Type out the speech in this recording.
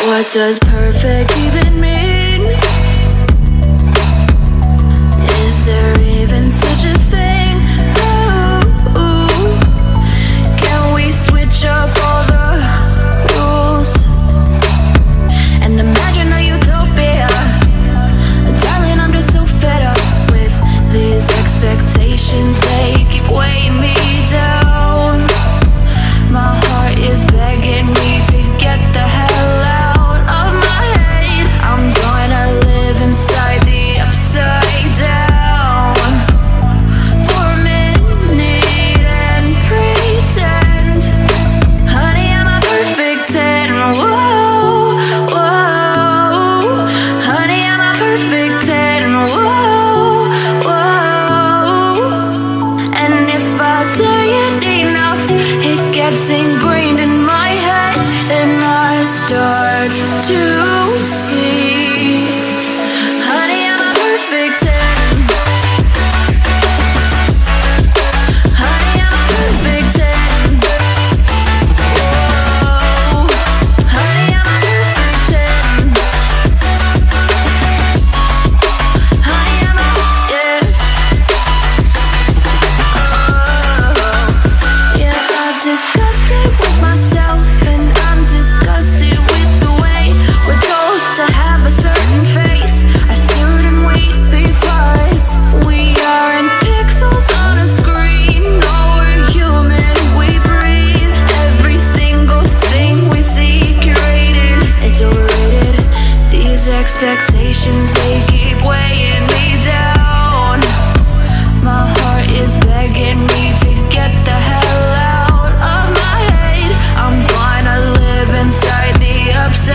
What does perfect even mean? Is there even such a thing? Ooh, can we switch up all the rules and imagine a utopia? Darling, I'm just so fed up with these expectations. They keep weighing me down. My heart is begging me to get the hell out. I'm gonna live inside the upside down for a minute and pretend, honey, I'm a perfect 10. Whoa, whoa, honey, I'm a perfect 10. Whoa, whoa, and if I say it enough, it gets ingrained in my head, then I start to see. Disgusted with myself, and I'm disgusted with the way we're told to have a certain face, a certain weight, because we aren't pixels on a screen. No, we're human, we breathe. Every single thing we see curated, it's overrated. These expectations, they keep weighing